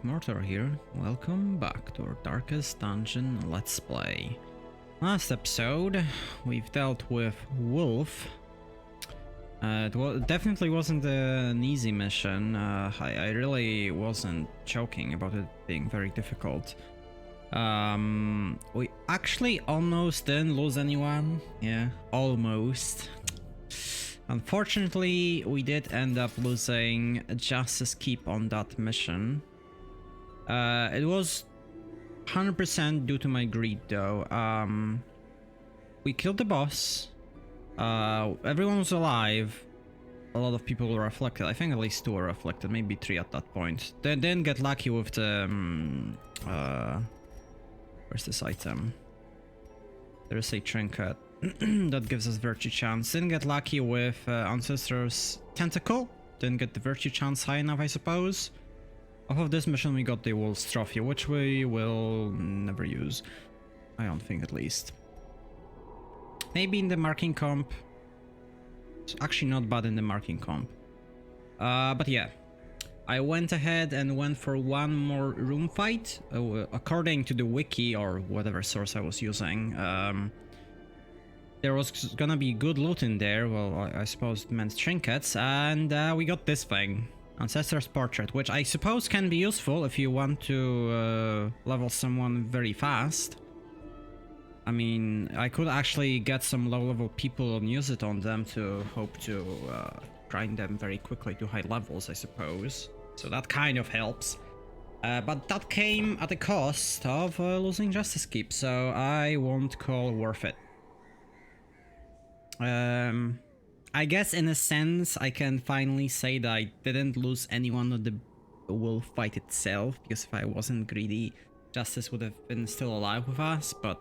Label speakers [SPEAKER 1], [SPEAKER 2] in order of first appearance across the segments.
[SPEAKER 1] Mortar here. Welcome back to our Darkest Dungeon Let's Play. Last episode, we've dealt with Wolf. It definitely wasn't an easy mission. I really wasn't joking about it being very difficult. We actually almost didn't lose anyone. Yeah, almost. Unfortunately, we did end up losing Justice Keep on that mission. It was 100% due to my greed though. We killed the boss. Everyone was alive. A lot of people were afflicted. I think at least 2 were afflicted, maybe 3 at that point. They didn't get lucky with the... where's this item? There is a trinket that gives us virtue chance. Didn't get lucky with Ancestor's Tentacle. Didn't get the virtue chance high enough, I suppose. Off of this mission we got the Wolf's Trophy, which we will never use. I don't think, at least. Maybe in the marking comp. It's actually not bad in the marking comp. But yeah. I went ahead and went for one more room fight. According to the wiki, or whatever source I was using, there was gonna be good loot in there. Well, I suppose it meant trinkets. And we got this thing. Ancestor's Portrait, which I suppose can be useful if you want to level someone very fast. I mean, I could actually get some low-level people and use it on them to hope to grind them very quickly to high levels, I suppose. So that kind of helps. But that came at the cost of losing Justice Keep, so I won't call worth it. I guess in a sense I can finally say that I didn't lose anyone on the wolf fight itself, because if I wasn't greedy, Justice would have been still alive with us, but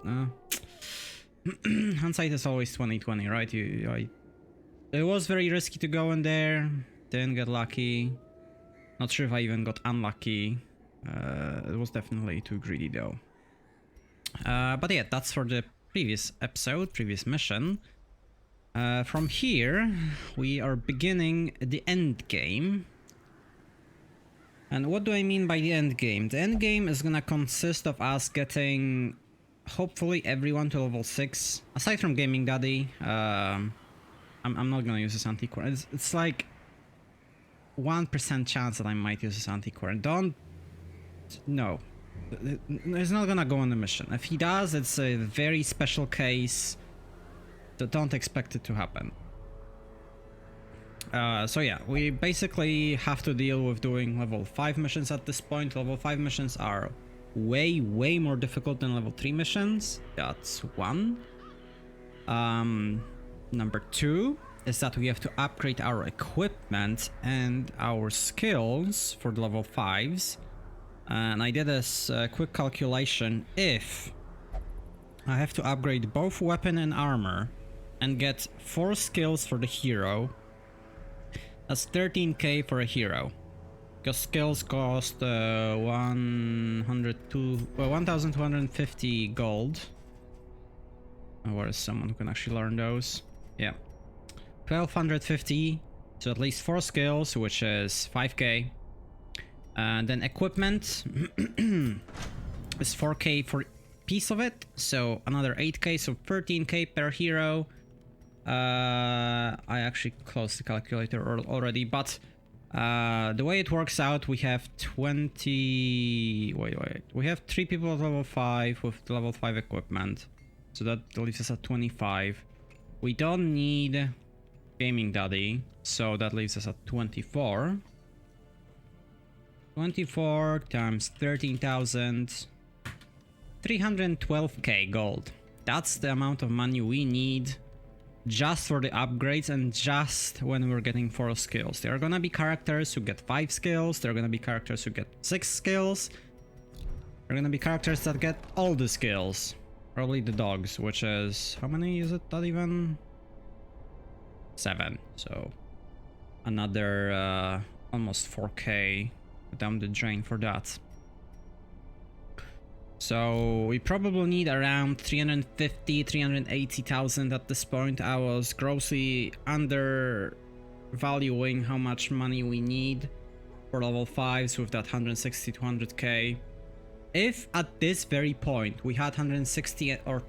[SPEAKER 1] hindsight is always 20/20, right? It was very risky to go in there, didn't get lucky. Not sure if I even got unlucky. It was definitely too greedy though. But yeah, that's for the previous episode, previous mission. From here, we are beginning the end game. And what do I mean by the end game? The end game is gonna consist of us getting, hopefully, everyone to level 6. Aside from Gaming Daddy, I'm not gonna use this Antiquarian. It's like 1% chance that I might use this Antiquarian. No. He's not gonna go on the mission. If he does, it's a very special case. Don't expect it to happen. So yeah, we basically have to deal with doing level 5 missions at this point. Level 5 missions are way more difficult than level 3 missions. That's one. Number 2 is that we have to upgrade our equipment and our skills for the level 5s. And I did this quick calculation. If I have to upgrade both weapon and armor and get 4 skills for the hero, that's 13k for a hero. Because skills cost 1,250 gold. Where is someone who can actually learn those? Yeah. 1,250, so at least 4 skills, which is 5k. And then equipment is 4k for piece of it, so another 8k, so 13k per hero. I actually closed the calculator already, but the way it works out, we have 20... Wait. We have 3 people at level 5 with level 5 equipment, so that leaves us at 25. We don't need Gaming Daddy, so that leaves us at 24. 24 times 13,000... 312k gold. That's the amount of money we need just for the upgrades and just when we're getting 4 skills. There are gonna be characters who get 5 skills, there are gonna be characters who get 6 skills, there are gonna be characters that get all the skills. Probably the dogs, which is... how many is it? Not even... 7. So another almost 4k down the drain for that. So we probably need around 350, 380,000 at this point. I was grossly undervaluing how much money we need. for level 5s with that 160 to 100k. If at this very point we had 160 or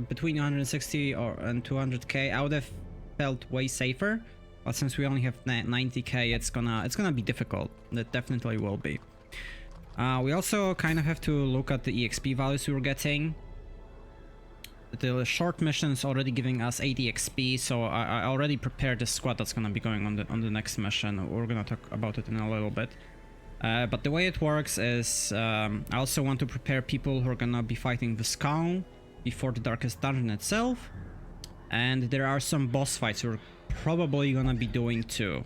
[SPEAKER 1] between 160 and 200k, I would have felt way safer. But since we only have 90k, it's gonna be difficult. It definitely will be. We also kind of have to look at the EXP values we were getting. The short mission is already giving us 80 XP, so I already prepared the squad that's gonna be going on the next mission. We're gonna talk about it in a little bit. But the way it works is I also want to prepare people who are gonna be fighting Viscount before the Darkest Dungeon itself. And there are some boss fights we're probably gonna be doing too.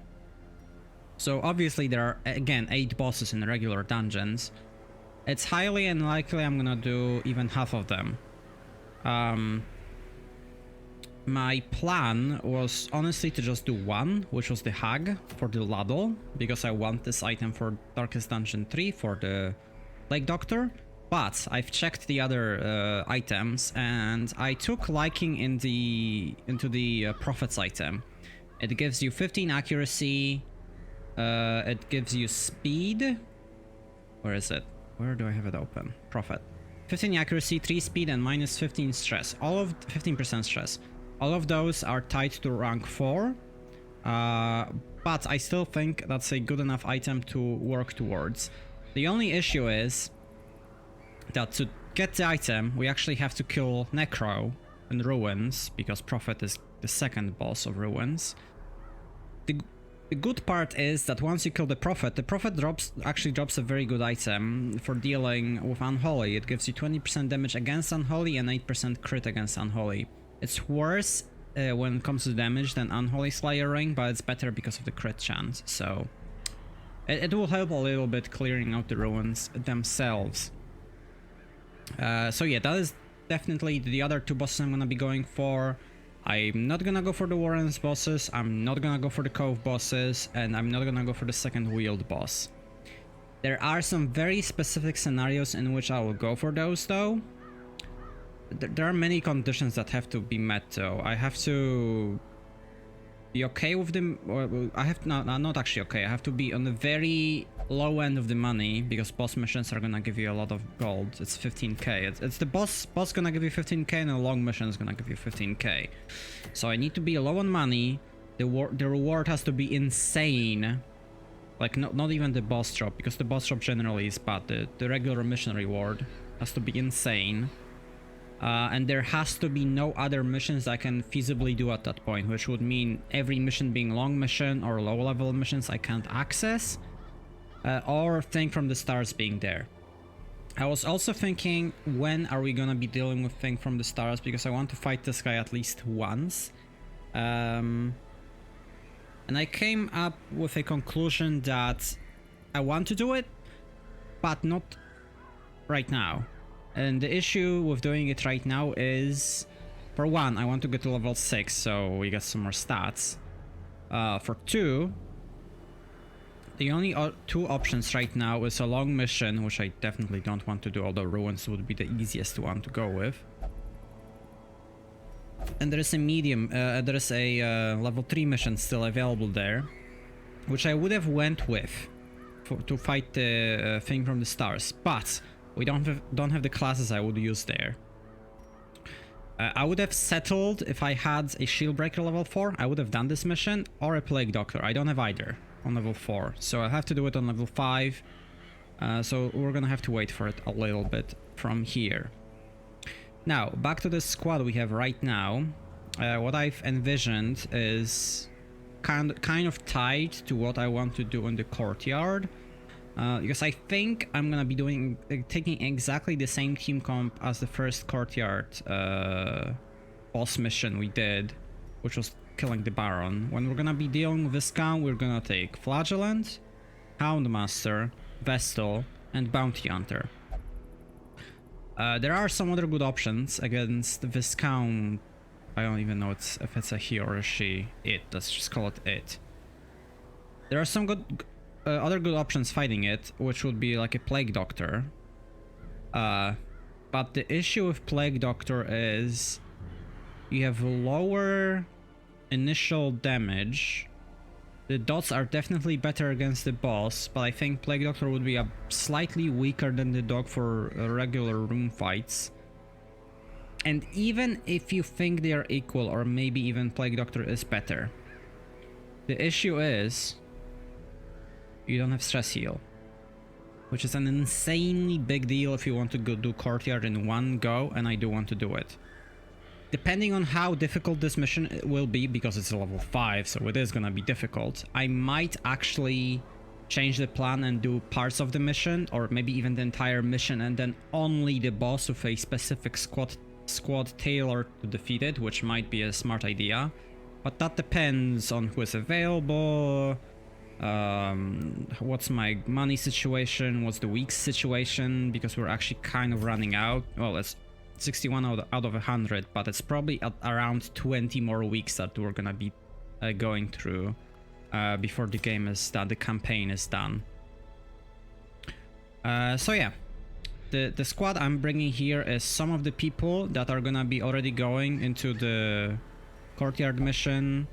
[SPEAKER 1] So obviously there are, again, 8 bosses in the regular dungeons. It's highly unlikely I'm gonna do even half of them. My plan was honestly to just do one, which was the Hag for the Ladle, because I want this item for Darkest Dungeon 3 for the Plague Doctor. But I've checked the other items, and I took liking into the Prophet's item. It gives you 15 accuracy, it gives you speed. Where is it? Where do I have it open? Prophet. 15 accuracy, 3 speed, and minus 15 stress. All of 15% stress. All of those are tied to rank 4. But I still think that's a good enough item to work towards. The only issue is that to get the item, we actually have to kill Necro in Ruins, because Prophet is the second boss of Ruins. The good part is that once you kill the Prophet actually drops a very good item for dealing with Unholy. It gives you 20% damage against Unholy and 8% crit against Unholy. It's worse when it comes to damage than Unholy Slayer Ring, but it's better because of the crit chance, so it will help a little bit clearing out the Ruins themselves. So yeah, that is definitely the other 2 bosses I'm gonna be going for. I'm not gonna go for the Warren's bosses, I'm not gonna go for the Cove bosses, and I'm not gonna go for the second wheeled boss. There are some very specific scenarios in which I will go for those though. There are many conditions that have to be met though. I have to be okay with them, or I have not actually okay. I have to be on the very low end of the money, because boss missions are gonna give you a lot of gold. It's 15k. It's the boss gonna give you 15k, and a long mission is gonna give you 15k. So I need to be low on money. The reward has to be insane. Like not even the boss drop, because the boss drop generally is bad. The regular mission reward has to be insane. And there has to be no other missions I can feasibly do at that point, which would mean every mission being long mission or low level missions I can't access, or Thing from the Stars being there. I was also thinking, when are we gonna be dealing with Thing from the Stars, because I want to fight this guy at least once. And I came up with a conclusion that I want to do it, but not right now. And the issue with doing it right now is, for 1, I want to get to level 6, so we get some more stats. For 2, the only 2 options right now is a long mission, which I definitely don't want to do, although Ruins would be the easiest one to go with. And there is a level 3 mission still available there, which I would have went with to fight the Thing from the Stars, but we don't have the classes I would use there. I would have settled if I had a Shield Breaker level 4, I would have done this mission, or a Plague Doctor. I don't have either on level 4, so I'll have to do it on level 5. So we're gonna have to wait for it a little bit from here. Now, back to the squad we have right now. What I've envisioned is kind of tied to what I want to do in the courtyard. Because I think I'm gonna be taking exactly the same team comp as the first courtyard boss mission we did, which was killing the Baron. When we're gonna be dealing with Viscount, we're gonna take Flagellant, Houndmaster, Vestal, and Bounty Hunter. There are some other good options against Viscount. I don't even know if it's a he or a she. Let's just call it it. There are some other good options fighting it, which would be like a Plague Doctor. But the issue with Plague Doctor is you have lower initial damage The dots are definitely better against the boss, but I think Plague Doctor would be a slightly weaker than the dog for regular room fights. And even if you think they are equal, or maybe even Plague Doctor is better, the issue is you don't have stress heal, which is an insanely big deal if you want to go do Courtyard in one go, and I do want to do it. Depending on how difficult this mission will be, because it's a level 5, so it is gonna be difficult, I might actually change the plan and do parts of the mission, or maybe even the entire mission, and then only the boss with a specific squad tailored to defeat it, which might be a smart idea. But that depends on who is available, what's my money situation, what's the week's situation, because we're actually kind of running out. Well, it's 61 out of 100, but it's probably at around 20 more weeks that we're gonna be going through before the game is done, the campaign is done. So yeah, the squad I'm bringing here is some of the people that are gonna be already going into the Courtyard mission.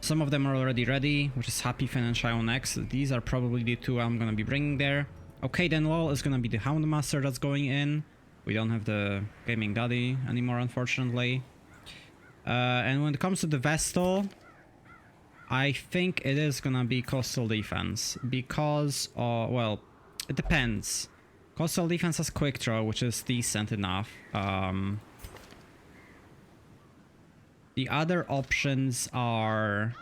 [SPEAKER 1] Some of them are already ready, which is Happy, Finn, and Shion X. These are probably the two I'm gonna be bringing there. Okay, then Lol is gonna be the Houndmaster that's going in. We don't have the Gaming Daddy anymore, unfortunately. And when it comes to the Vestal, I think it is gonna be Coastal Defense, because, well, it depends. Coastal Defense has Quick Draw, which is decent enough. The other options are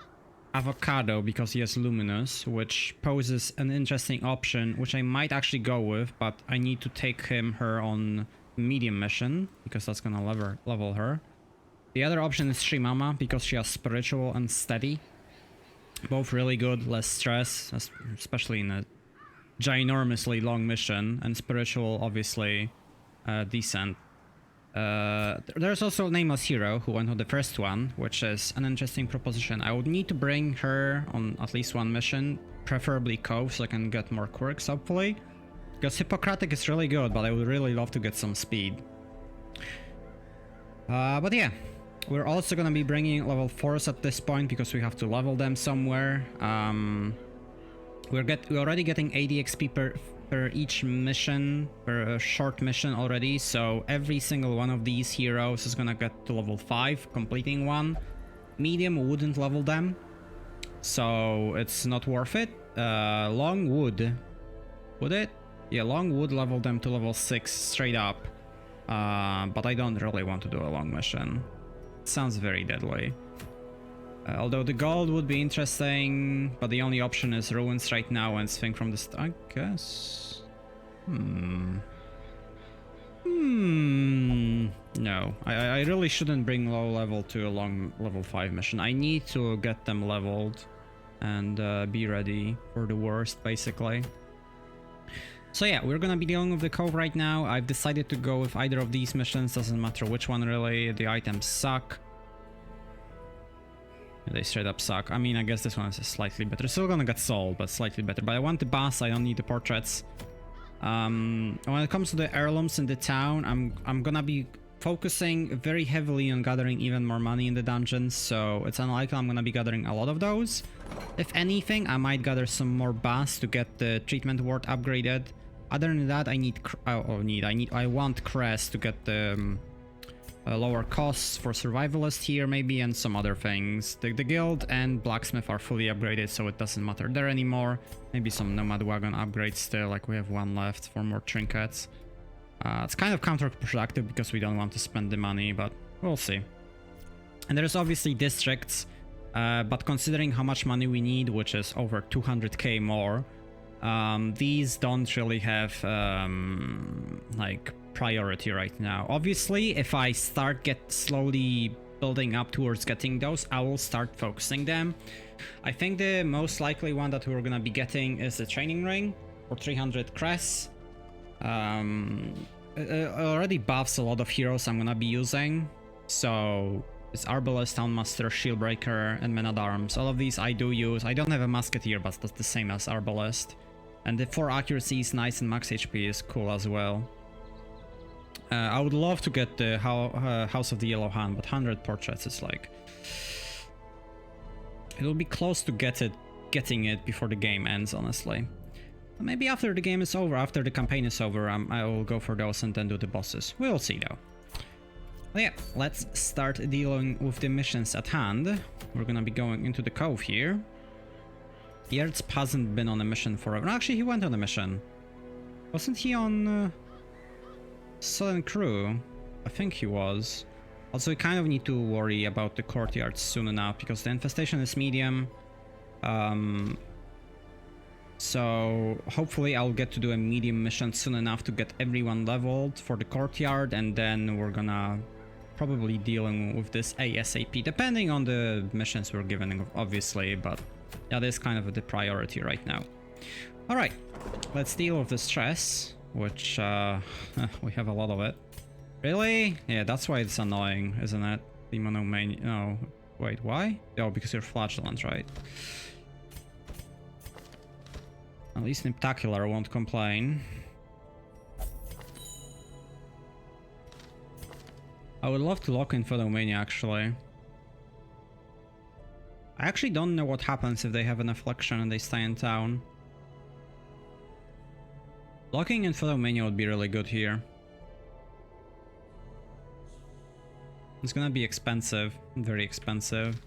[SPEAKER 1] Avocado, because he has Luminous, which poses an interesting option, which I might actually go with, but I need to take her on medium mission, because that's gonna level her. The other option is Shrimama, because she has Spiritual and Steady. Both really good, less stress, especially in a ginormously long mission, and Spiritual obviously decent. There's also Nameless Hero, who went on the first one, which is an interesting proposition. I would need to bring her on at least one mission, preferably Cove, so I can get more quirks, hopefully. Because Hippocratic is really good, but I would really love to get some speed. But yeah, we're also gonna be bringing level 4s at this point, because we have to level them somewhere. We're already getting 80 XP per each mission, per short mission already, so every single one of these heroes is gonna get to level 5, completing one. Medium wouldn't level them, so it's not worth it. Long would it? Yeah, Long would level them to level 6 straight up, but I don't really want to do a long mission. It sounds very deadly. Although the gold would be interesting, but the only option is Ruins right now and Sphinx from the I guess. No, I really shouldn't bring low level to a long level 5 mission. I need to get them leveled and be ready for the worst, basically. So yeah, we're gonna be dealing with the Cove right now. I've decided to go with either of these missions, doesn't matter which one really. The items suck. They straight up suck. I mean, I guess this one is slightly better. Still gonna get sold, but slightly better. But I want the boss, I don't need the portraits. When it comes to the heirlooms in the town, I'm gonna be focusing very heavily on gathering even more money in the dungeons, so it's unlikely I'm gonna be gathering a lot of those. If anything, I might gather some more bass to get the treatment ward upgraded. Other than that, I want Crest to get the lower costs for survivalist here maybe, and some other things. The guild and blacksmith are fully upgraded, so it doesn't matter there anymore. Maybe some nomad wagon upgrades still, like we have one left for more trinkets. It's kind of counterproductive because we don't want to spend the money, but we'll see. And there's obviously districts, but considering how much money we need, which is over 200k more, these don't really have like priority right now. Obviously, if I start slowly building up towards getting those, I will start focusing them. I think the most likely one that we're gonna be getting is the training ring for 300 crests. It already buffs a lot of heroes I'm gonna be using, so it's Arbalest, Houndmaster, Shieldbreaker, and Men at Arms. All of these I do use. I don't have a Musketeer, but that's the same as Arbalest. And the 4 accuracy is nice, and max HP is cool as well. I would love to get the House of the Yellow Hand, but 100 portraits is like... It'll be close to get it getting it before the game ends, honestly. Maybe after the game is over, after the campaign is over, I will go for those and then do the bosses. We'll see though. Well, yeah, let's start dealing with the missions at hand. We're gonna be going into the cove here. Yertz hasn't been on a mission forever. Actually, he went on a mission. Wasn't he on Sullen Crew? I think he was. Also, we kind of need to worry about the courtyards soon enough because the infestation is medium. So hopefully I'll get to do a medium mission soon enough to get everyone leveled for the courtyard, and then we're gonna probably dealing with this ASAP, depending on the missions we're given, obviously, but that is kind of the priority right now. All right, let's deal with the stress, which we have a lot of it. Really? Yeah, that's why it's annoying, isn't it? Demonomania. No, wait, why? Oh, because you're flagellant, right? At least Niptacular won't complain. I would love to lock in Photomania, actually. I actually don't know what happens if they have an affliction and they stay in town. Locking in Photomania would be really good here. It's gonna be expensive, very expensive.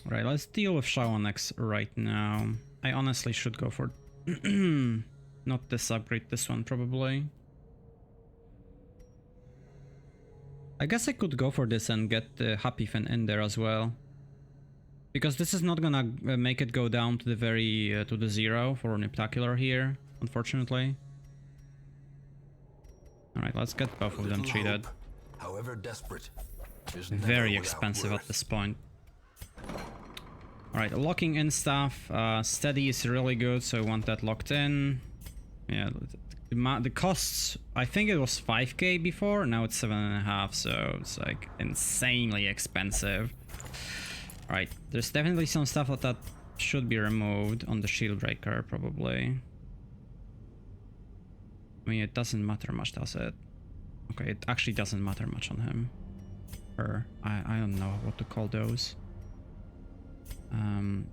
[SPEAKER 1] Right, let's deal with Shaonex right now. I honestly should go for not this upgrade, this one probably. I guess I could go for this and get the Happy Fin in there as well. Because this is not gonna make it go down to the very to the 0 for Niptacular here, unfortunately. Alright, let's get both of them treated.
[SPEAKER 2] However desperate,
[SPEAKER 1] very expensive at this point. Alright, locking in stuff. Steady is really good, so I want that locked in. Yeah, the costs, I think it was 5k before, now it's 7.5, so it's like insanely expensive. Alright, there's definitely some stuff that should be removed on the shield breaker, probably. I mean, it doesn't matter much, does it? Okay, it actually doesn't matter much on him. Her. I don't know what to call those.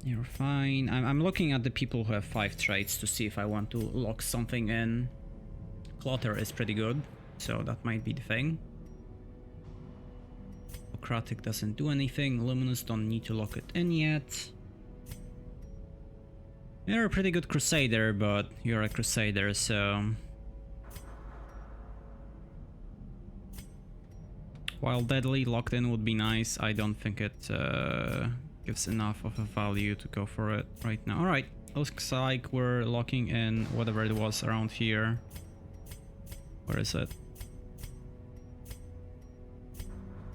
[SPEAKER 1] You're fine. I'm looking at the people who have 5 traits to see if I want to lock something in. Clutter is pretty good, so that might be the thing. Socratic doesn't do anything. Luminous don't need to lock it in yet. You're a pretty good Crusader, but you're a Crusader, so... While Deadly locked in would be nice, I don't think it gives enough of a value to go for it right now. Alright, looks like we're locking in whatever it was around here. Where is it?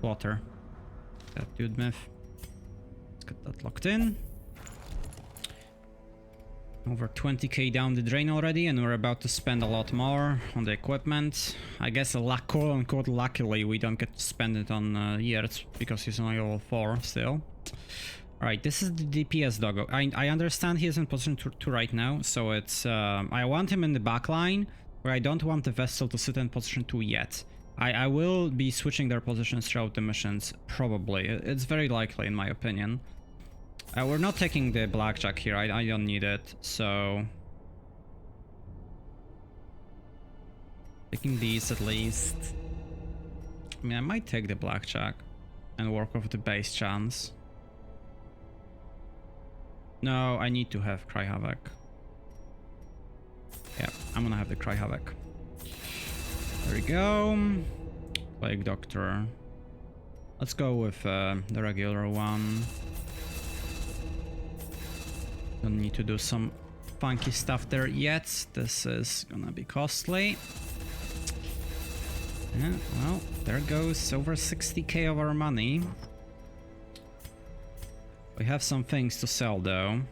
[SPEAKER 1] Water. That dude myth. Let's get that locked in. Over 20k down the drain already, and we're about to spend a lot more on the equipment. I guess quote-unquote luckily we don't get to spend it on Yertz because he's only level 4 still. Alright, this is the DPS doggo. I understand he is in position 2 right now, so it's... I want him in the back line, where I don't want the Vestal to sit in position 2 yet. I will be switching their positions throughout the missions, probably. It's very likely in my opinion. We're not taking the Blackjack here, I don't need it, so... Taking these at least. I mean, I might take the Blackjack and work with the base chance. No, I need to have Cry Havoc. Yeah, I'm gonna have the Cry Havoc. There we go. Plague Doctor. Let's go with the regular one. Don't need to do some funky stuff there yet. This is gonna be costly. Yeah, well, there goes over 60k of our money. We have some things to sell though.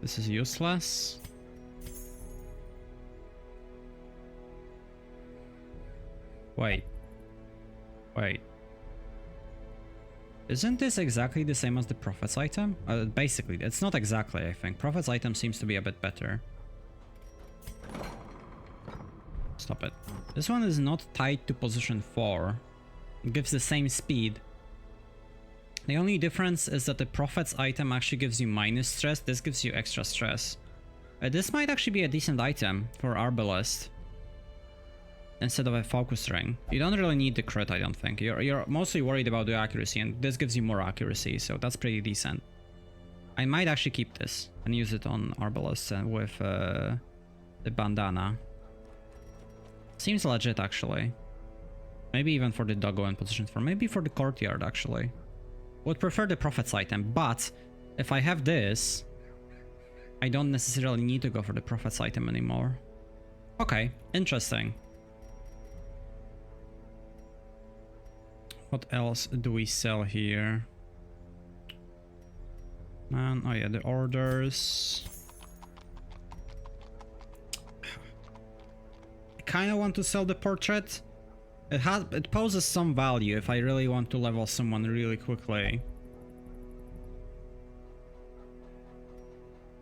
[SPEAKER 1] This is useless. Wait. Isn't this exactly the same as the Prophet's item? Basically, it's not exactly, I think. Prophet's item seems to be a bit better. Stop it. This one is not tied to position 4. It gives the same speed. The only difference is that the Prophet's item actually gives you minus stress, this gives you extra stress. This might actually be a decent item for Arbalest instead of a focus ring. You don't really need the crit, I don't think. You're mostly worried about the accuracy, and this gives you more accuracy, so that's pretty decent. I might actually keep this and use it on Arbalest with the bandana. Seems legit, actually. Maybe even for the doggo in position 4. Maybe for the courtyard, actually. Would prefer the Prophet's item, but if I have this, I don't necessarily need to go for the Prophet's item anymore. Okay, interesting. What else do we sell here? Man, oh yeah, the orders. I kind of want to sell the portrait. It poses some value if I really want to level someone really quickly.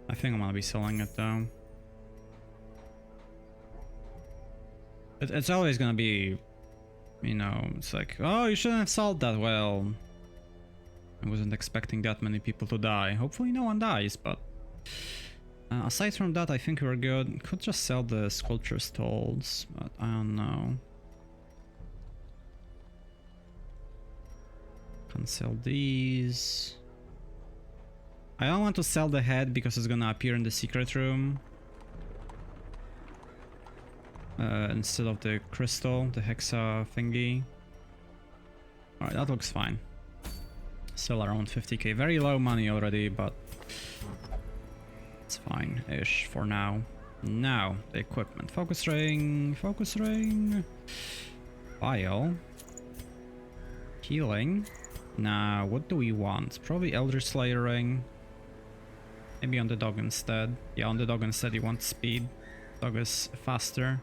[SPEAKER 1] I think I'm gonna be selling it though. It's always gonna be, you know, it's like, oh, you shouldn't have sold that. Well, I wasn't expecting that many people to die. Hopefully no one dies, but aside from that, I think we're good. Could just sell the sculpture stalls, but I don't know. Can sell these. I don't want to sell the head because it's gonna appear in the secret room instead of the crystal, the hexa thingy. Alright, that looks fine. Still around 50k. Very low money already, but it's fine-ish for now. Now, the equipment. Focus ring, vial, healing. Now, what do we want? Probably Elder Slayer ring. Maybe on the dog instead. Yeah, on the dog instead you want speed. Dog is faster.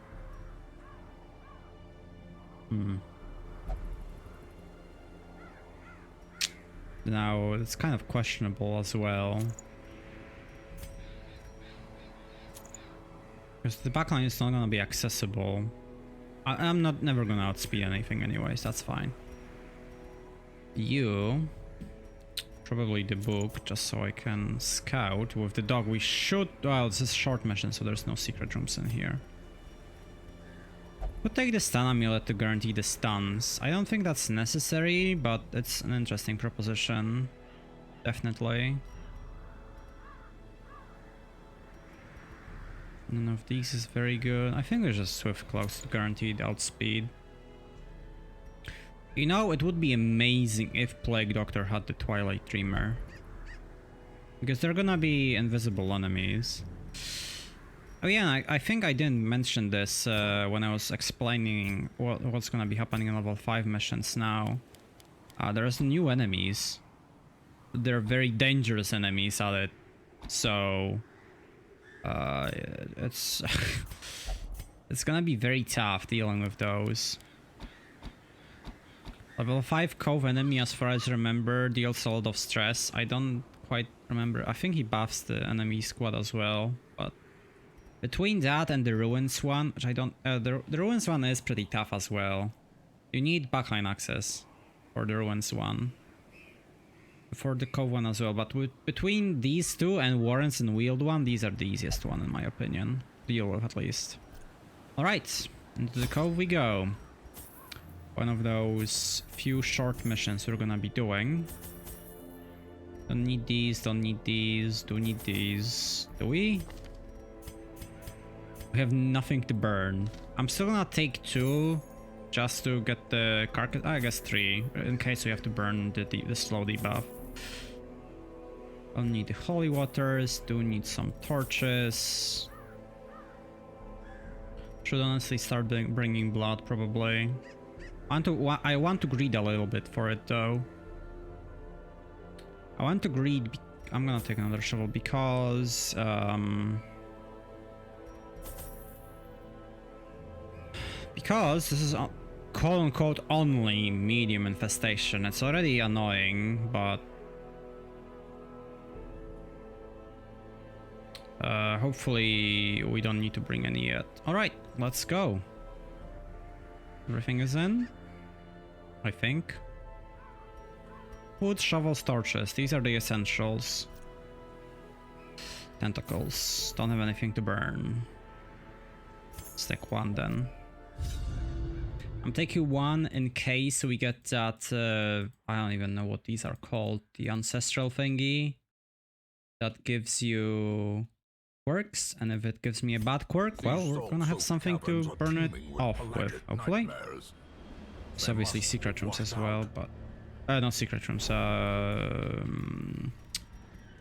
[SPEAKER 1] Now, it's kind of questionable as well. Because the backline is not gonna be accessible. I'm never gonna outspeed anything anyways, that's fine. You... Probably the book, just so I can scout. With the dog we should... Well, this is short mission, so there's no secret rooms in here. We'll take the stun amulet to guarantee the stuns. I don't think that's necessary, but it's an interesting proposition. Definitely. None of these is very good. I think there's just Swift Cloaks to guarantee the outspeed. You know, it would be amazing if Plague Doctor had the Twilight Dreamer. Because they're gonna be invisible enemies. Oh yeah, I think I didn't mention this when I was explaining what's gonna be happening in level 5 missions now. There's new enemies. They're very dangerous enemies at it. So... it's... it's gonna be very tough dealing with those. Level 5 Cove enemy, as far as I remember, deals a lot of stress. I don't quite remember. I think he buffs the enemy squad as well. But between that and the Ruins one, which I don't... the Ruins one is pretty tough as well. You need backline access for the Ruins one. For the Cove one as well. But between these two and Warrens and Wield one, these are the easiest one in my opinion. Deal with at least. Alright, into the Cove we go. One of those few short missions we're gonna be doing. Don't need these, don't need these, do need these. Do we? We have nothing to burn. I'm still gonna take 2 just to get the carcass. I guess 3 in case we have to burn the slow debuff. I'll need the holy waters, do need some torches. Should honestly start bringing blood probably. I want to greed a little bit for it though. I want to greed. I'm gonna take another shovel because this is quote unquote only medium infestation. It's already annoying, but hopefully we don't need to bring any yet. All right, let's go. Everything is in, I think. Wood, shovels, torches. These are the essentials. Tentacles. Don't have anything to burn. Stick one then. I'm taking one in case we get that, I don't even know what these are called, the ancestral thingy that gives you quirks, and if it gives me a bad quirk, well, we're gonna have something to burn it off with, hopefully. It's obviously secret rooms as well, but... not secret rooms,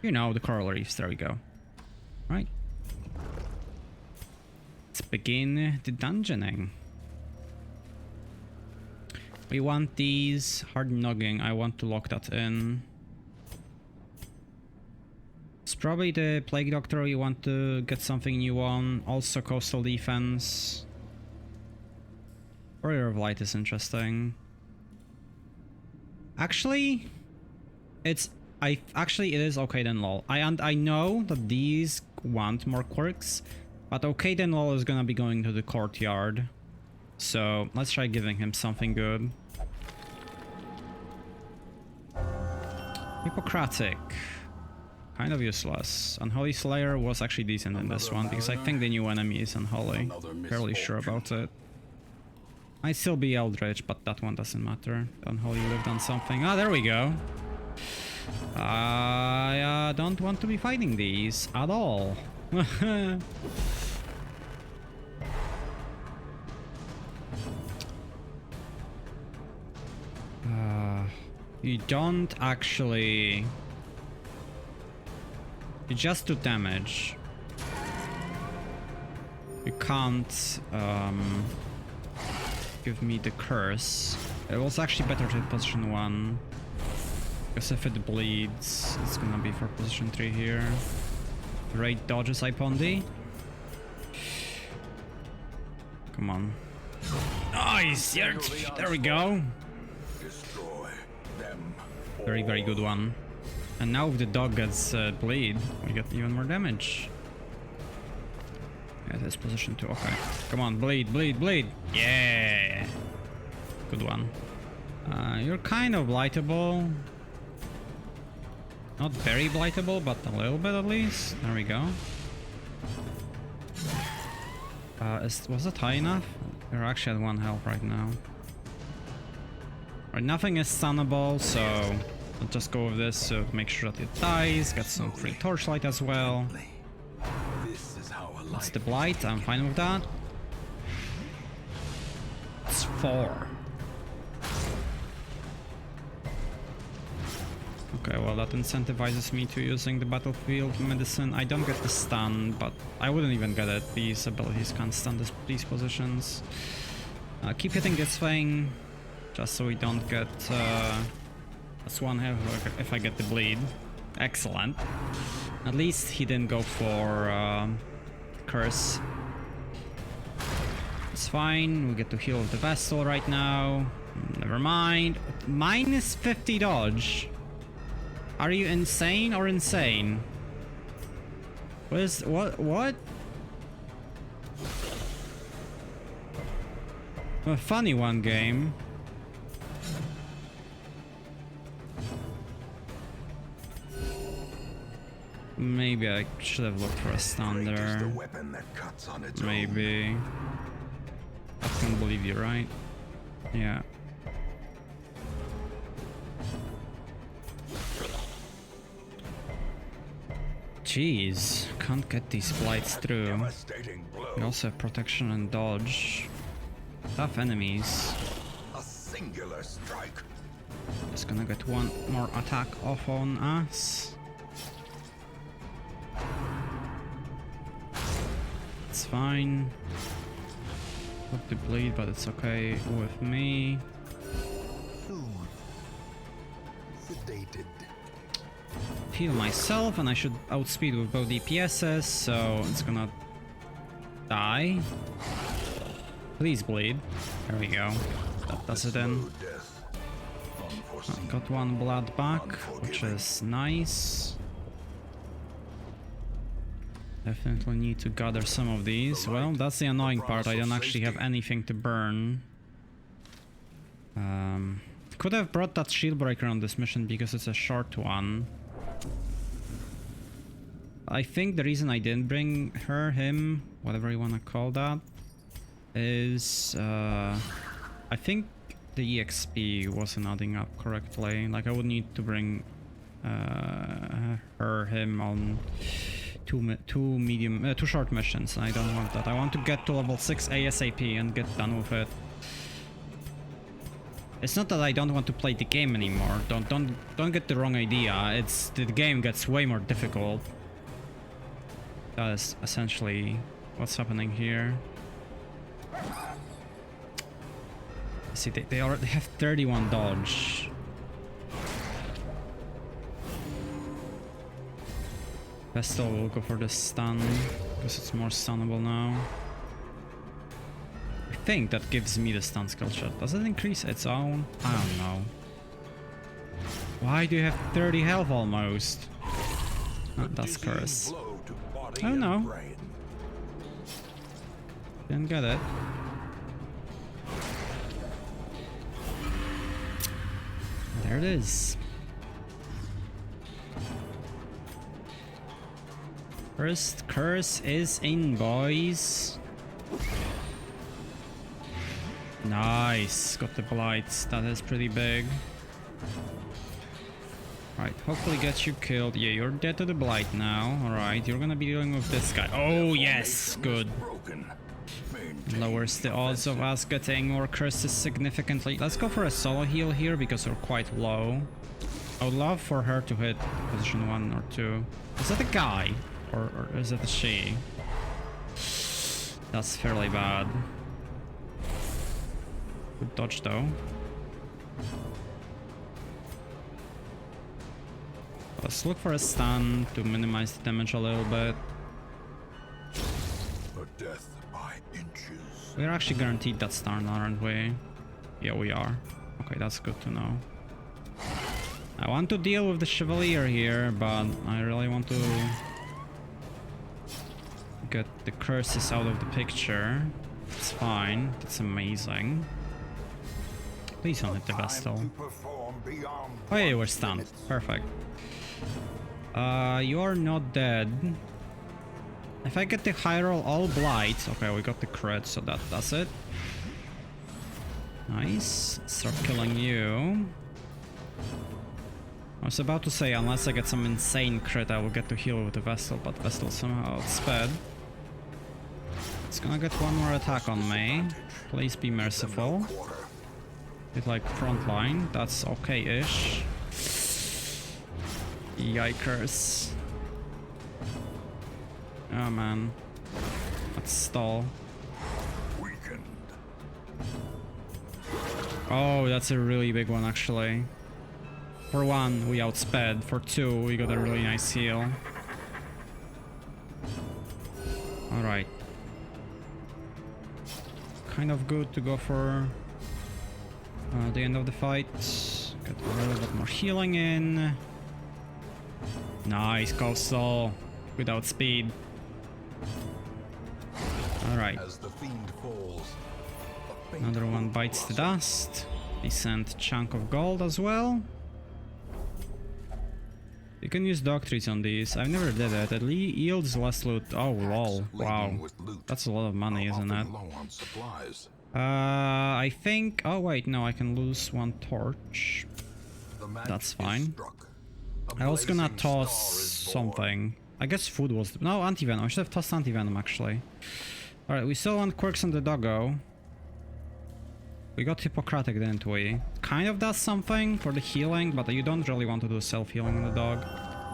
[SPEAKER 1] you know, the coral reefs, there we go. Right. Let's begin the dungeoning. We want these hard nogging. I want to lock that in. It's probably the Plague Doctor we want to get something new on. Also coastal defense. Warrior of Light is interesting. Actually, it is okay then lol. I know that these want more quirks, but okay then lol is gonna be going to the courtyard. So let's try giving him something good. Hippocratic. Kind of useless. Unholy Slayer was actually decent in this one because I think the new enemy is unholy. Fairly sure about it. Might still be Eldritch, but that one doesn't matter. Unholy lived on something. Ah, there we go. I don't want to be fighting these at all. You don't actually... You just do damage. You can't give me the curse. It was actually better to position 1. Because if it bleeds, it's gonna be for position 3 here. Great dodges, Ipondi. Come on. Nice! Yeah, there we go. Very, very good one. And now if the dog gets bleed, we get even more damage. Yeah, that's position 2. Okay. Come on, bleed, bleed, bleed. Yeah! Good one. You're kind of blightable. Not very blightable, but a little bit at least. There we go. Was it high enough? You're actually at 1 health right now. Right, nothing is stunnable, so I'll just go with this to make sure that it dies. Get some free torchlight as well. That's the blight, I'm fine with that. It's 4. Okay, well that incentivizes me to using the battlefield medicine. I don't get the stun, but I wouldn't even get it. These abilities can't stun these positions. Keep hitting this thing, just so we don't get that's 1 health if I get the bleed. Excellent. At least he didn't go for curse. It's fine, we get to heal the vessel right now. Never mind. Minus 50 dodge. Are you insane or insane? What? A funny one game. Maybe I should have looked for a stun there. Maybe. I can't believe you're right. Yeah. Jeez, can't get these blights through. We also have protection and dodge. Tough enemies.
[SPEAKER 2] A singular strike.
[SPEAKER 1] Just gonna get 1 more attack off on us. It's fine. Hope to bleed, but it's okay with me.
[SPEAKER 2] Sedated.
[SPEAKER 1] Heal myself, and I should outspeed with both DPSs, so it's gonna die. Please bleed. There we go. That does it then. Got 1 blood back, which is nice. Definitely need to gather some of these. Well, that's the annoying part. I don't actually have anything to burn. Could have brought that shield breaker on this mission because it's a short one. I think the reason I didn't bring him, whatever you want to call that, is I think the EXP wasn't adding up correctly. Like I would need to bring him on two short missions. I don't want that. I want to get to level 6 ASAP and get done with it. It's not that I don't want to play the game anymore. Don't get the wrong idea. It's the game gets way more difficult. That is essentially what's happening here. See, they already have 31 dodge. Vestal will go for the stun because it's more stunnable now. I think that gives me the stun skill shot. Does it increase its own? I don't know. Why do you have 30 health almost? Oh, that's curse. I don't know. Didn't get it. There it is. First curse is in, boys. Nice. Got the blights. That is pretty big. Right, hopefully get you killed. Yeah, you're dead to the blight now. Alright, you're gonna be dealing with this guy. Oh, yes. Good. Lowers the odds of us getting more curses significantly. Let's go for a solo heal here because we're quite low. I would love for her to hit position 1 or 2. Is that a guy? Or is it a she? That's fairly bad. Good dodge though. Let's look for a stun to minimize the damage a little bit.
[SPEAKER 2] A death by inches.
[SPEAKER 1] We're actually guaranteed that stun, aren't we? Yeah, we are. Okay, that's good to know. I want to deal with the Chevalier here, but I really want to get the curses out of the picture. It's fine. That's amazing. Please don't hit the Vestal. Oh yeah, we're stunned. Perfect. You are not dead. If I get the high roll all blight. Okay, we got the crit, so that does it. Nice. Start killing you. I was about to say, unless I get some insane crit, I will get to heal with the Vestal, but Vestal somehow outsped. It's gonna get one more attack on me. Please be merciful. Hit like frontline, that's okay-ish. Yikers. Oh man. Let's stall. Oh, that's a really big one actually. For 1, we outsped. For 2, we got a really nice heal. Alright. Kind of good to go for the end of the fight. Get a little bit more healing in. Nice, Coastal. Without speed. Alright. Another one bites the dust. Decent chunk of gold as well. You can use doctrines on these. I've never did it. It yields less loot. Oh lol. Wow. That's a lot of money, isn't it? I think... Oh wait, no, I can lose 1 torch. That's fine. I was gonna toss something. I guess food was... No, anti-venom. I should have tossed anti-venom actually. Alright, we still want quirks on the doggo. We got Hippocratic, didn't we? Kind of does something for the healing, but you don't really want to do self-healing on the dog.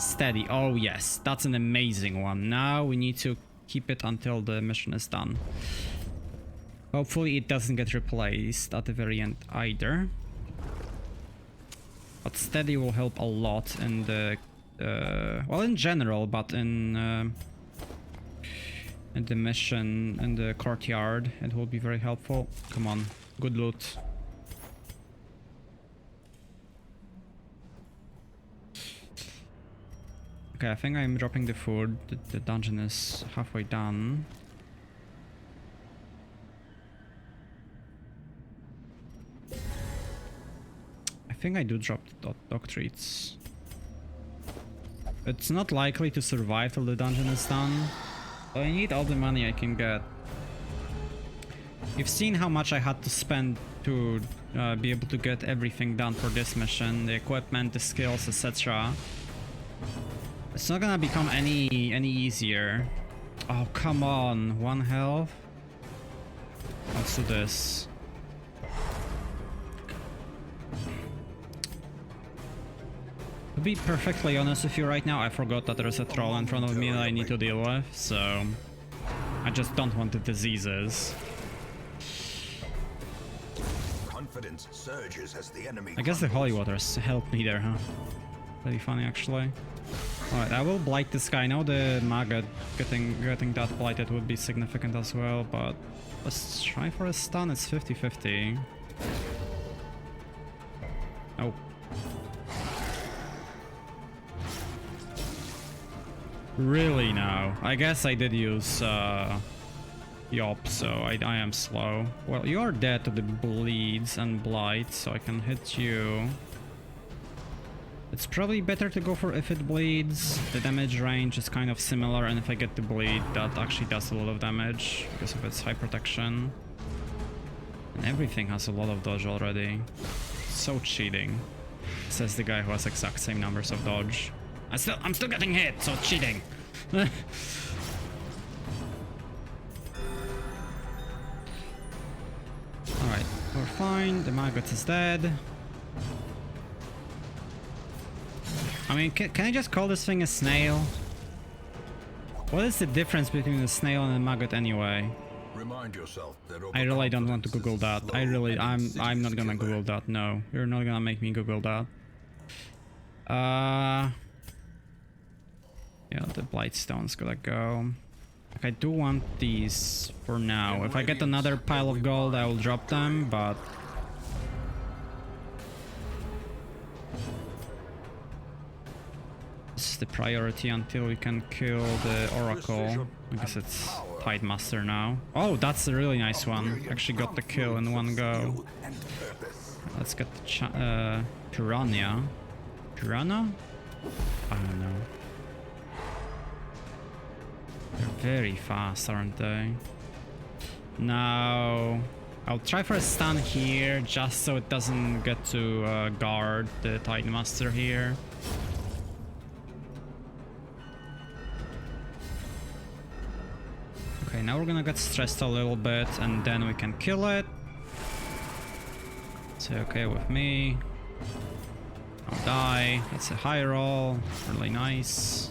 [SPEAKER 1] Steady. Oh yes, that's an amazing one. Now we need to keep it until the mission is done. Hopefully it doesn't get replaced at the very end either. But steady will help a lot in the... well, in general, but in the mission, in the courtyard, it will be very helpful. Come on. Good loot. Okay, I think I'm dropping the food. The dungeon is halfway done. think I do drop the dog treats. It's not likely to survive till the dungeon is done. I need all the money I can get. You've seen how much I had to spend to be able to get everything done for this mission, the equipment, the skills, etc. It's not gonna become any easier. Oh, come on, 1 health. Let's do this. To be perfectly honest with you right now, I forgot that there's a troll in front of me that I need to deal with, so I just don't want the diseases.
[SPEAKER 2] Confidence surges as the enemy.
[SPEAKER 1] I guess the holy waters helped me there, huh? Pretty funny, actually. Alright, I will blight this guy. I know the maggot getting that blighted would be significant as well, but let's try for a stun. It's 50-50. Oh. Really now? I guess I did use Yop, so I am slow. Well, you are dead to the bleeds and blight, so I can hit you. It's probably better to go for if it bleeds. The damage range is kind of similar, and if I get the bleed, that actually does a lot of damage because of its high protection. And everything has a lot of dodge already. So cheating, says the guy who has exact same numbers of dodge. I'm still getting hit, so it's cheating. Alright, we're fine. The maggot is dead. I mean, can I just call this thing a snail? What is the difference between a snail and a maggot anyway?
[SPEAKER 2] Remind yourself that
[SPEAKER 1] I really don't want to Google that. I'm not gonna Google that. No, you're not gonna make me Google that. Yeah, the Blightstone's gotta go. Like, I do want these for now. If I get another pile of gold, I will drop them, but... this is the priority until we can kill the Oracle. I guess it's Tidemaster now. Oh, that's a really nice one. Actually got the kill in one go. Let's get the Piranha. Piranha? I don't know. They're very fast, aren't they? Now, I'll try for a stun here, just so it doesn't get to guard the Tidemaster here. Okay, now we're gonna get stressed a little bit, and then we can kill it. It's okay with me. I'll die. It's a high roll. Really nice.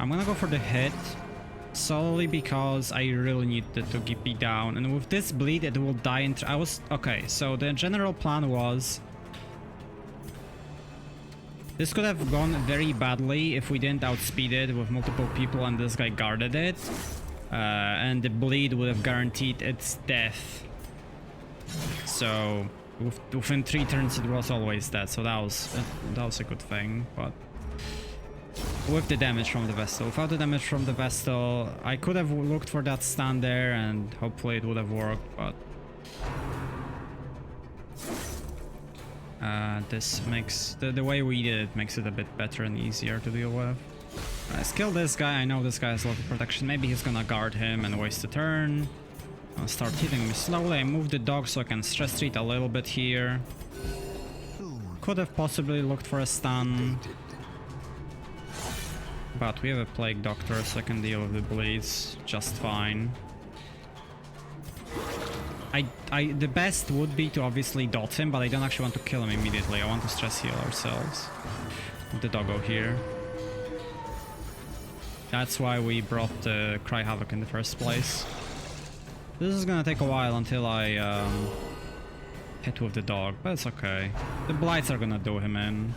[SPEAKER 1] I'm gonna go for the hit, solely because I really need it to be down. And with this bleed, it will die in... okay, so the general plan was... this could have gone very badly if we didn't outspeed it with multiple people and this guy guarded it. And the bleed would have guaranteed its death. So within 3 turns it was always dead, so that was a good thing. But with the damage from the Vestal, without the damage from the Vestal, I could have looked for that stun there and hopefully it would have worked, but this makes the way we did it makes it a bit better and easier to deal with. Let's kill this guy. I know this guy has a lot of protection. Maybe he's gonna guard him and waste a turn. I'll start hitting me slowly. I move the dog so I can stress treat a little bit here. Could have possibly looked for a stun, but we have a Plague Doctor, so I can deal with the bleeds just fine. The best would be to obviously dot him, but I don't actually want to kill him immediately. I want to stress heal ourselves with the doggo here. That's why we brought the Cry Havoc in the first place. This is gonna take a while until I hit with the dog, but it's okay. The blights are gonna do him in.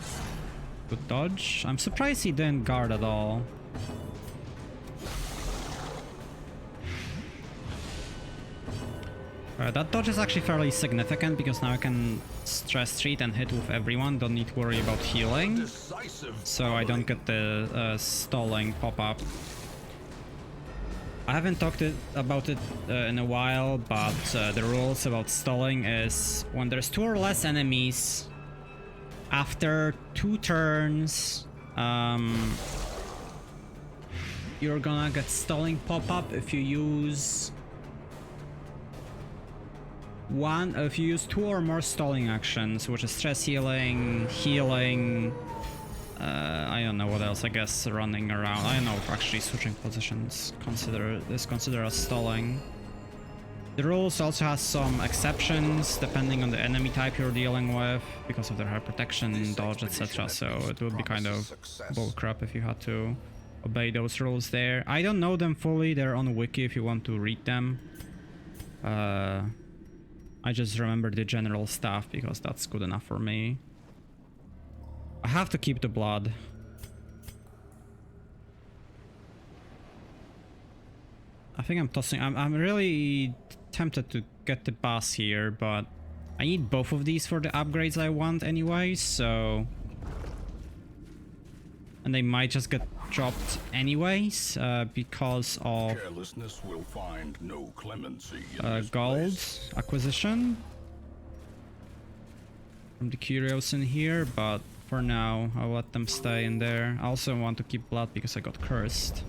[SPEAKER 1] Good dodge. I'm surprised he didn't guard at all. That dodge is actually fairly significant because now I can stress treat and hit with everyone. Don't need to worry about healing, so I don't get the stalling pop-up. I haven't talked about it in a while, but the rules about stalling is when there's 2 or less enemies, after 2 turns, you're gonna get stalling pop-up if you use 2 or more stalling actions, which is stress healing, I don't know what else, I guess running around. I don't know if actually switching positions is considered as stalling. The rules also has some exceptions depending on the enemy type you're dealing with, because of their high protection, dodge, etc. So it would be kind of bullcrap if you had to obey those rules there. I don't know them fully, they're on wiki if you want to read them. I just remember the general stuff because that's good enough for me. I have to keep the blood. I think I'm tossing. I'm really tempted to get the boss here, but I need both of these for the upgrades I want anyway, so... And they might just get dropped anyways, because of
[SPEAKER 2] Carelessness will find no clemency in this
[SPEAKER 1] gold
[SPEAKER 2] place.
[SPEAKER 1] acquisition from the curios in here, but for now I'll let them stay in there. I also want to keep blood because I got cursed.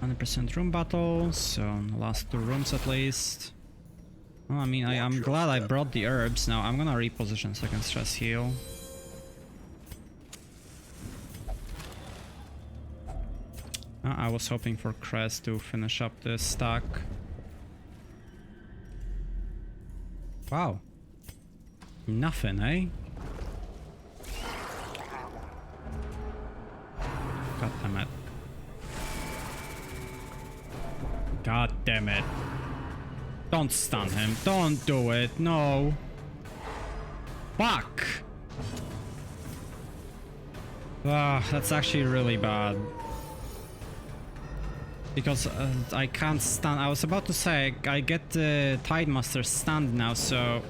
[SPEAKER 1] 100% room battles, so last 2 rooms at least. Well, I mean, I'm glad I brought the herbs. Now I'm gonna reposition so I can stress heal. I was hoping for Crest to finish up this stack. Wow. Nothing, eh? God damn it. God damn it. Don't stun him. Don't do it. No. Fuck. Ah, that's actually really bad. Because I can't stun. I was about to say I get the Tidemaster stunned now, so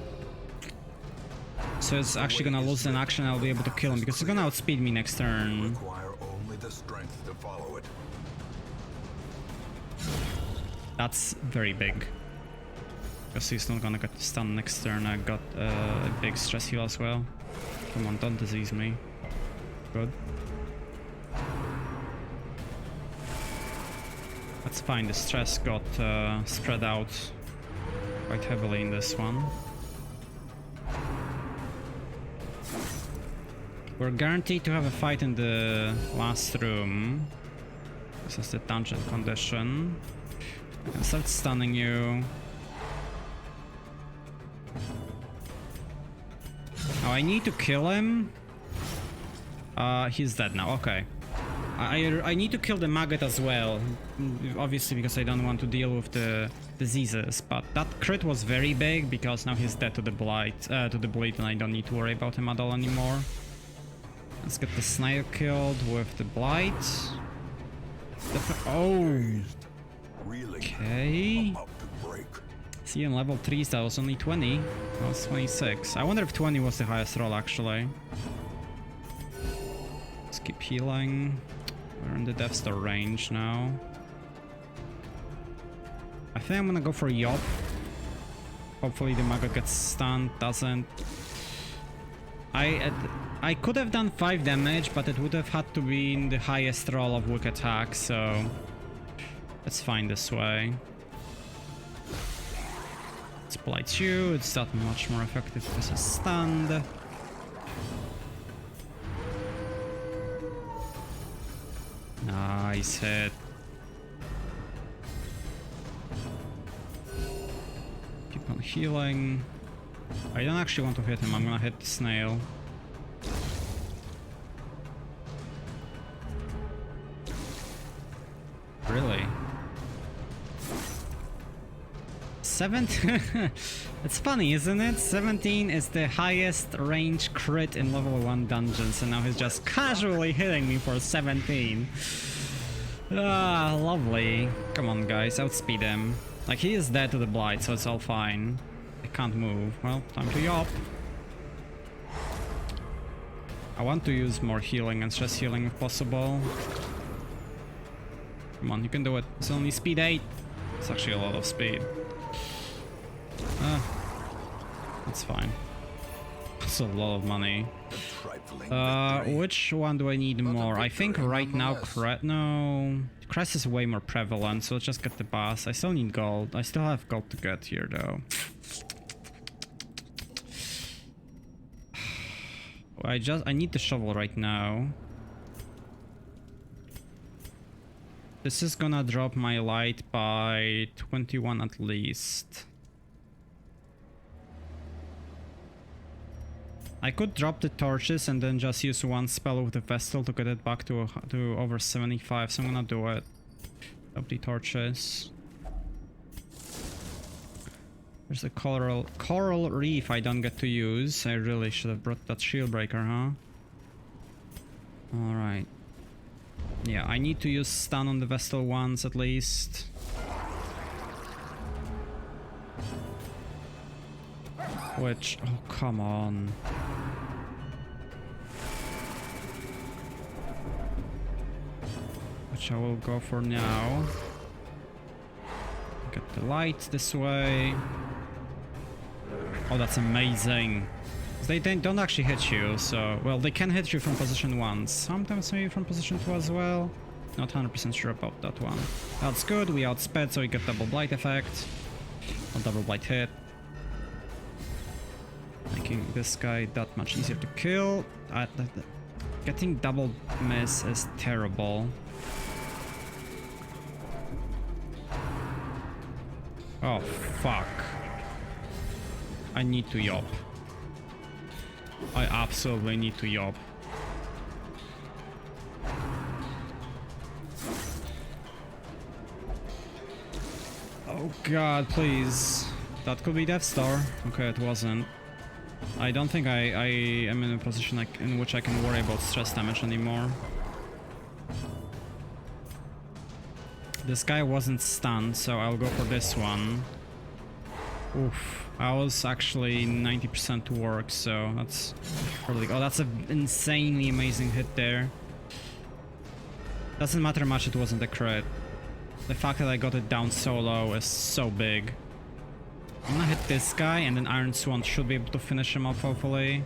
[SPEAKER 1] it's actually gonna lose an action. I'll be able to kill him because he's gonna outspeed me next turn.
[SPEAKER 2] Require only the strength to follow it.
[SPEAKER 1] That's very big. Because he's not gonna get stunned next turn. I got a big stress heal as well. Come on, don't disease me. Good. That's fine, the stress got spread out quite heavily in this one. We're guaranteed to have a fight in the last room. This is the dungeon condition. I can start stunning you. Oh, I need to kill him. He's dead now, okay. I need to kill the maggot as well, obviously because I don't want to deal with the diseases, but that crit was very big because now he's dead to the blight, to the bleed, and I don't need to worry about him at all anymore. Let's get the snail killed with the blight. Oh, okay. See, in level 3s that was only 20. That was 26. I wonder if 20 was the highest roll actually. Let's keep healing. We're in the Death Star range now. I think I'm gonna go for Yop. Hopefully the maggot gets stunned, doesn't. I could have done 5 damage, but it would have had to be in the highest roll of Wick Attack, so it's fine this way. Let's blight you, it's that much more effective because it's stunned. Nice hit. Keep on healing. I don't actually want to hit him, I'm gonna hit the snail. Really? 17? It's funny, isn't it? 17 is the highest range crit in level 1 dungeons, and now he's just casually hitting me for 17. Ah, lovely. Come on, guys, outspeed him. Like, he is dead to the blight, so it's all fine. I can't move. Well, time to yop. I want to use more healing and stress healing if possible. Come on, you can do it. It's only speed 8. It's actually a lot of speed. That's fine. It's a lot of money. Which one do I need more? I think right now Crest is way more prevalent, so let's just get the boss. I still need gold. I still have gold to get here though. I need the shovel right now. This is gonna drop my light by 21 at least. I could drop the torches and then just use one spell with the Vestal to get it back to over 75, so I'm gonna do it. Drop the torches. There's a coral reef I don't get to use. I really should have brought that shield breaker, huh? Alright. Yeah, I need to use stun on the Vestal once at least. Which, oh come on. Which I will go for now. Get the light this way. Oh, that's amazing. They don't actually hit you, so... Well, they can hit you from position 1. Sometimes maybe from position 2 as well. Not 100% sure about that one. That's good, we outsped, so we get double blight effect. Or double blight hit. Making this guy that much easier to kill. Getting double miss is terrible. Oh, fuck. I need to yop. I absolutely need to yop. Oh god, please. That could be Death Star. Okay, it wasn't. I don't think I am in a position in which I can worry about stress damage anymore. This guy wasn't stunned, so I'll go for this one. Oof. I was actually 90% to work, so that's probably... Oh, that's an insanely amazing hit there. Doesn't matter much it wasn't a crit. The fact that I got it down so low is so big. I'm gonna hit this guy, and then Iron Swan should be able to finish him off, hopefully.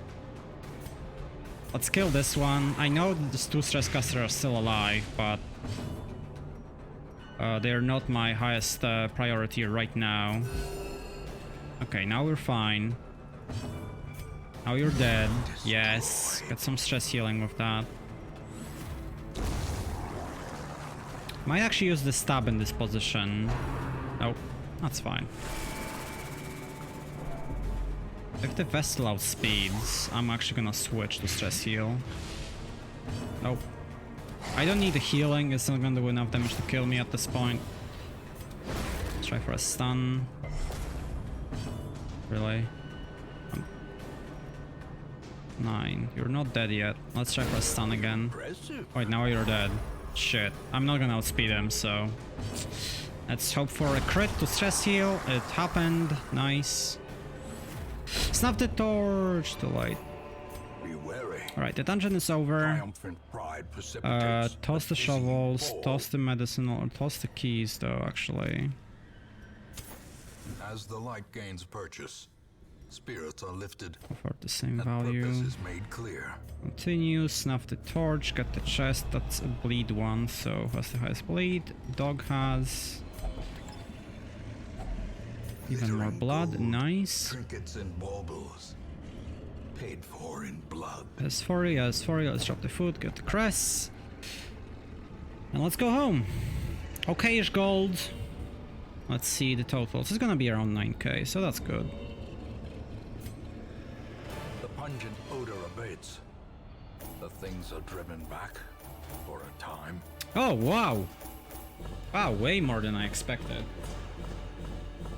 [SPEAKER 1] Let's kill this one. I know that these two stress casters are still alive, but... they're not my highest priority right now. Okay, now we're fine. Now you're dead. Yes, got some stress healing with that. Might actually use the stab in this position. Nope, that's fine. If the Vestal outspeeds, I'm actually gonna switch to stress heal. Nope. I don't need the healing, it's not gonna do enough damage to kill me at this point. Let's try for a stun. Really? 9. You're not dead yet. Let's try for a stun again. Wait, now you're dead. Shit. I'm not gonna outspeed him, so... Let's hope for a crit to stress heal. It happened. Nice. Snap the torch! Too late. Alright, the dungeon is over. Toss the shovels, toss the medicine, or toss the keys though, actually.
[SPEAKER 2] As the light gains purchase, spirits are lifted.
[SPEAKER 1] For the same value.
[SPEAKER 2] Is made clear.
[SPEAKER 1] Continue, snuff the torch, get the chest, that's a bleed one, so that's the highest bleed. Dog has even more blood, nice.
[SPEAKER 2] Trinkets and baubles, paid for in blood.
[SPEAKER 1] S40, let's drop the food, get the crest. And let's go home. Okay-ish gold. Let's see the totals. It's gonna be around 9k, so that's good.
[SPEAKER 2] The pungent odor abates. The things are driven back for a time.
[SPEAKER 1] Oh, wow. Wow, way more than I expected.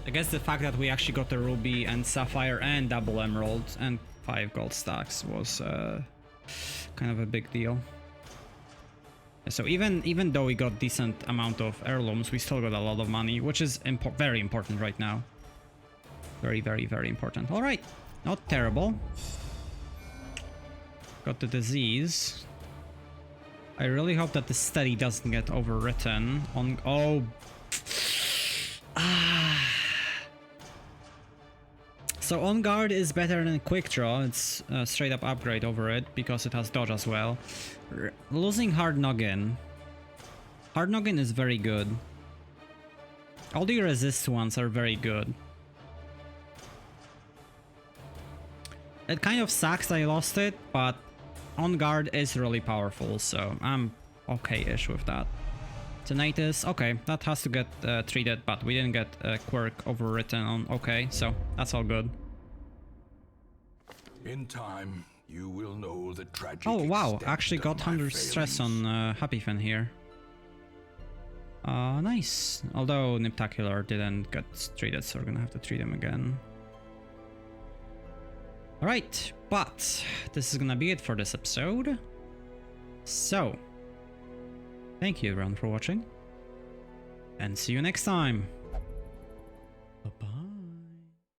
[SPEAKER 1] I guess the fact that we actually got the ruby and sapphire and double emerald and 5 gold stacks was kind of a big deal. So even though we got decent amount of heirlooms, we still got a lot of money, which is very important right now. Very, very, very important. All right, not terrible. Got the disease. I really hope that the study doesn't get overwritten on... Oh. So on guard is better than quick draw. It's a straight up upgrade over it because it has dodge as well. Losing hard noggin. Hard noggin is very good. All the resist ones are very good. It kind of sucks I lost it, but on guard is really powerful, so I'm okay-ish with that. Tinnitus, okay, that has to get treated, but we didn't get a quirk overwritten on okay, so that's all good.
[SPEAKER 2] In time, you will know the tragic.
[SPEAKER 1] Oh wow,
[SPEAKER 2] extent
[SPEAKER 1] actually
[SPEAKER 2] of
[SPEAKER 1] got
[SPEAKER 2] my
[SPEAKER 1] 100 stress
[SPEAKER 2] failings.
[SPEAKER 1] on Happy Fin here. Nice. Although Niptacular didn't get treated, so we're gonna have to treat him again. Alright, but this is gonna be it for this episode. So, thank you everyone for watching, and see you next time. Bye-bye.